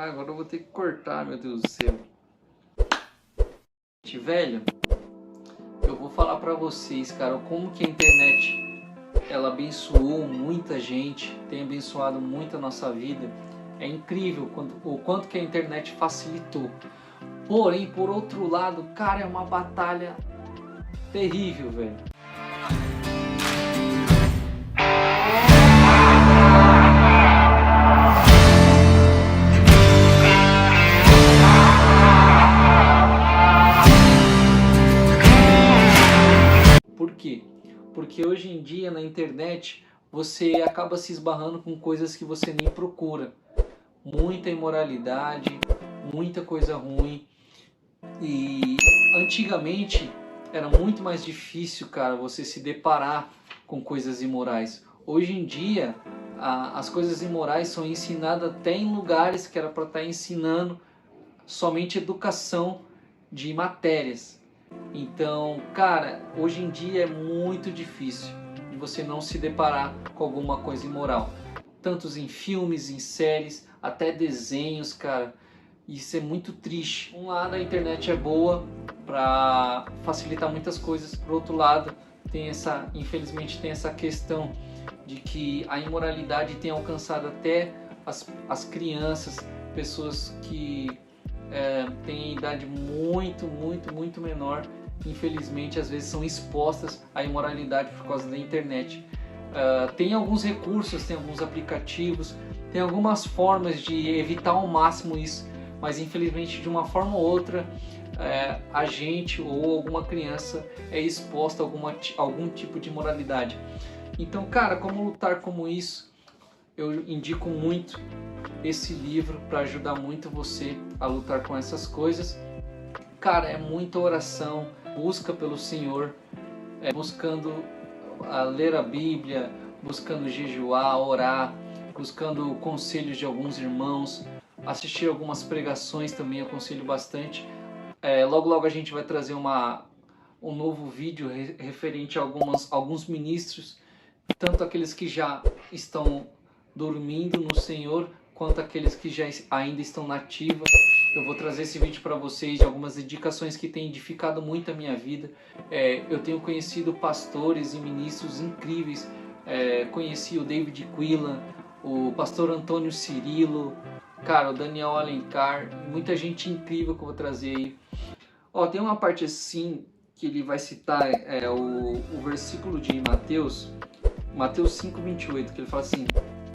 Ah, agora eu vou ter que cortar, meu Deus do céu. Velho, eu vou falar pra vocês, cara, como que a internet ela abençoou muita gente, tem abençoado muito a nossa vida. É incrível o quanto que a internet facilitou. Porém, por outro lado, cara, é uma batalha terrível, velho. Por quê? Porque hoje em dia na internet você acaba se esbarrando com coisas que você nem procura. Muita imoralidade, muita coisa ruim. E antigamente era muito mais difícil, cara, você se deparar com coisas imorais. Hoje em dia as coisas imorais são ensinadas até em lugares que era para estar ensinando somente educação de matérias. Então, cara, hoje em dia é muito difícil de você não se deparar com alguma coisa imoral. Tantos em filmes, em séries, até desenhos, cara. Isso é muito triste. Um lado a internet é boa para facilitar muitas coisas, por outro lado infelizmente tem essa questão de que a imoralidade tem alcançado até as crianças, pessoas que têm idade muito menor. Infelizmente, às vezes são expostas à imoralidade por causa da internet. Tem alguns recursos, tem alguns aplicativos, tem algumas formas de evitar ao máximo isso, mas infelizmente de uma forma ou outra a gente ou alguma criança é exposta a algum tipo de imoralidade. Então, cara, como lutar com isso? Eu indico muito esse livro para ajudar muito você a lutar com essas coisas. Cara, é muita oração, busca pelo Senhor, buscando ler a Bíblia, buscando jejuar, orar, buscando conselhos de alguns irmãos, assistir algumas pregações também, aconselho bastante. Logo a gente vai trazer um novo vídeo referente a alguns ministros, tanto aqueles que já estão dormindo no Senhor, quanto aqueles que já ainda estão na ativa. Eu vou trazer esse vídeo para vocês de algumas indicações que têm edificado muito a minha vida. Eu tenho conhecido pastores e ministros incríveis. Conheci o David Quillan, o pastor Antônio Cirilo, cara, o Daniel Alencar, muita gente incrível que eu vou trazer aí. Tem uma parte assim que ele vai citar o versículo de Mateus 5:28, que ele fala assim: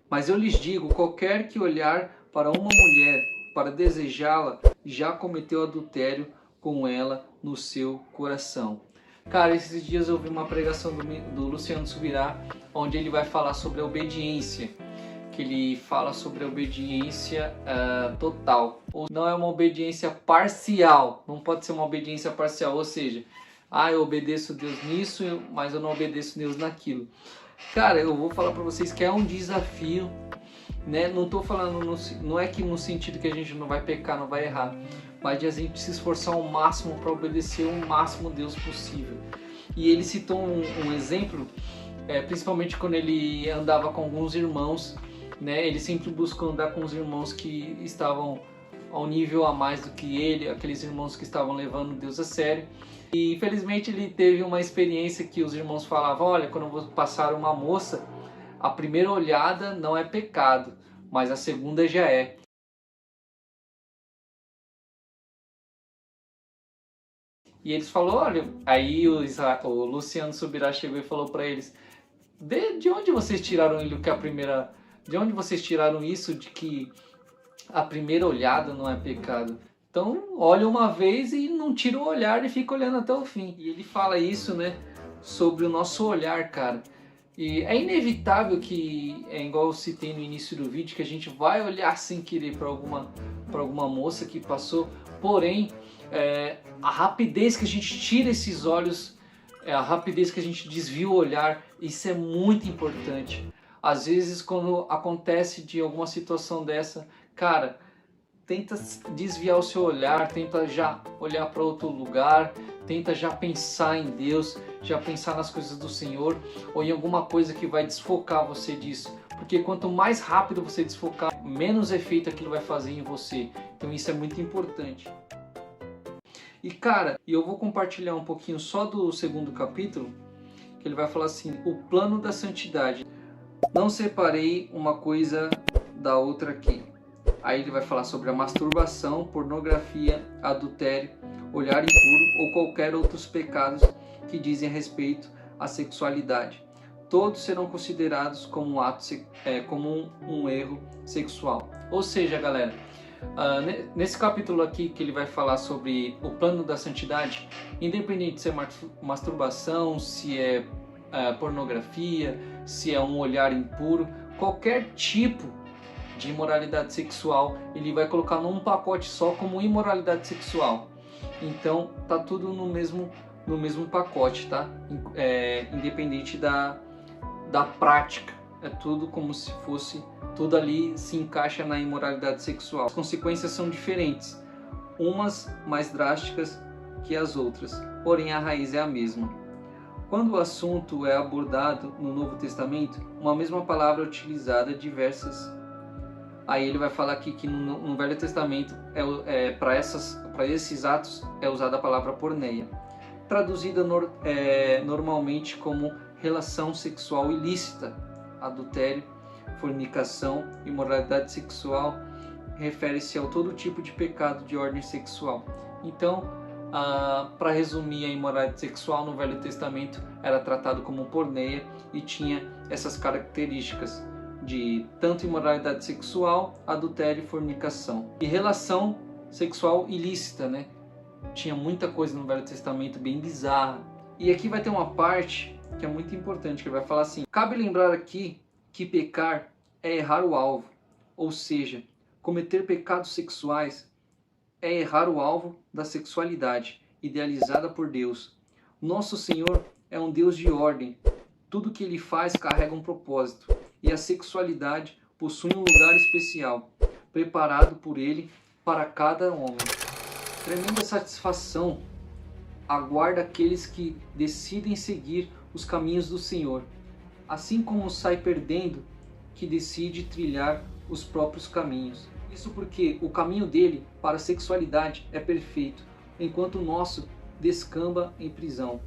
mas eu lhes digo, qualquer que olhar para uma mulher para desejá-la, já cometeu adultério com ela no seu coração. Cara, esses dias eu vi uma pregação do Luciano Subirá, onde ele vai falar sobre a obediência, que ele fala sobre a obediência total. Não é uma obediência parcial, não pode ser uma obediência parcial, ou seja, eu obedeço a Deus nisso, mas eu não obedeço a Deus naquilo. Cara, eu vou falar para vocês que é um desafio, né? Não tô falando, não é que no sentido que a gente não vai pecar, não vai errar, mas de a gente se esforçar ao máximo para obedecer o máximo Deus possível. E ele citou um exemplo, principalmente quando ele andava com alguns irmãos, né? Ele sempre buscou andar com os irmãos que estavam ao nível a mais do que ele, aqueles irmãos que estavam levando Deus a sério. E infelizmente ele teve uma experiência que os irmãos falavam: olha, quando eu vou passar uma moça, a primeira olhada não é pecado, mas a segunda já é. E eles falaram: olha, aí o Luciano Subirá chegou e falou para eles: de onde vocês tiraram de onde vocês tiraram isso de que a primeira olhada não é pecado? Então, olha uma vez e não tira o olhar e fica olhando até o fim. E ele fala isso, né, sobre o nosso olhar, cara. E é inevitável que, igual eu citei no início do vídeo, que a gente vai olhar sem querer para alguma moça que passou. Porém, a rapidez que a gente tira esses olhos, a rapidez que a gente desvia o olhar, isso é muito importante. Às vezes, quando acontece de alguma situação dessa, cara, tenta desviar o seu olhar, tenta já olhar para outro lugar, tenta já pensar em Deus, já pensar nas coisas do Senhor ou em alguma coisa que vai desfocar você disso. Porque quanto mais rápido você desfocar, menos efeito aquilo vai fazer em você. Então isso é muito importante. E cara, eu vou compartilhar um pouquinho só do segundo capítulo, que ele vai falar assim: o plano da santidade. Não separei uma coisa da outra aqui. Aí ele vai falar sobre a masturbação, pornografia, adultério, olhar impuro ou qualquer outros pecados que dizem respeito à sexualidade. Todos serão considerados como um erro sexual. Ou seja, galera, nesse capítulo aqui que ele vai falar sobre o plano da santidade, independente se é masturbação, se é pornografia, se é um olhar impuro, qualquer tipo de imoralidade sexual, ele vai colocar num pacote só como imoralidade sexual. Então tá tudo no mesmo pacote, tá? Independente da prática, é tudo como se fosse, tudo ali se encaixa na imoralidade sexual. As consequências são diferentes, umas mais drásticas que as outras, porém a raiz é a mesma. Quando o assunto é abordado no Novo Testamento, uma mesma palavra é utilizada diversas. Aí ele vai falar aqui que no Velho Testamento para esses atos é usada a palavra porneia, traduzida normalmente como relação sexual ilícita, adultério, fornicação, imoralidade sexual, refere-se a todo tipo de pecado de ordem sexual. Então, para resumir, a imoralidade sexual no Velho Testamento era tratado como porneia e tinha essas características de tanto imoralidade sexual, adultério e fornicação. E relação sexual ilícita, né? Tinha muita coisa no Velho Testamento bem bizarra. E aqui vai ter uma parte que é muito importante, que ele vai falar assim: cabe lembrar aqui que pecar é errar o alvo, ou seja, cometer pecados sexuais é errar o alvo da sexualidade idealizada por Deus. Nosso Senhor é um Deus de ordem. Tudo que Ele faz carrega um propósito, e a sexualidade possui um lugar especial, preparado por Ele para cada homem. Tremenda satisfação aguarda aqueles que decidem seguir os caminhos do Senhor, assim como sai perdendo que decide trilhar os próprios caminhos. Isso porque o caminho dele para a sexualidade é perfeito, enquanto o nosso descamba em prisão.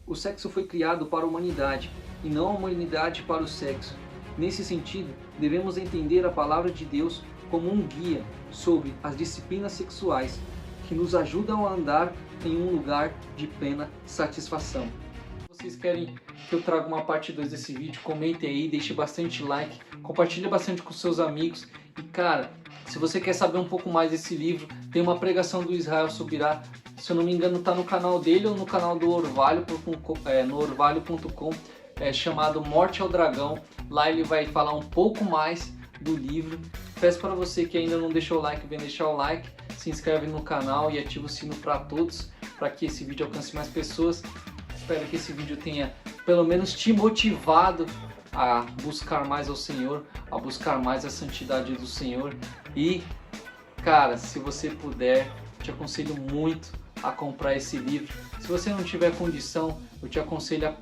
O sexo foi criado para a humanidade, e não a humanidade para o sexo. Nesse sentido, devemos entender a palavra de Deus como um guia sobre as disciplinas sexuais, que nos ajudam a andar em um lugar de plena satisfação. Se vocês querem que eu traga uma parte 2 desse vídeo, comentem aí, deixe bastante like, compartilhe bastante com seus amigos. E cara, se você quer saber um pouco mais desse livro, tem uma pregação do Israel Subirá, se eu não me engano está no canal dele ou no canal do Orvalho.com, no orvalho.com, chamado Morte ao Dragão. Lá ele vai falar um pouco mais do livro. Peço para você que ainda não deixou o like, vem deixar o like, se inscreve no canal e ativa o sino para todos, para que esse vídeo alcance mais pessoas. Espero que esse vídeo tenha pelo menos te motivado a buscar mais ao Senhor, a buscar mais a santidade do Senhor. E, cara, se você puder, te aconselho muito a comprar esse livro. Se você não tiver condição, eu te aconselho a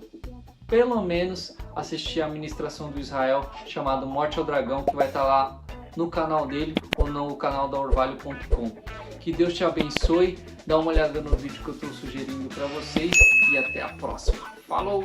pelo menos assistir a ministração do Israel chamado Morte ao Dragão, que vai estar lá no canal dele ou no canal da Orvalho.com. Que Deus te abençoe, dá uma olhada no vídeo que eu estou sugerindo para vocês e até a próxima. Falou!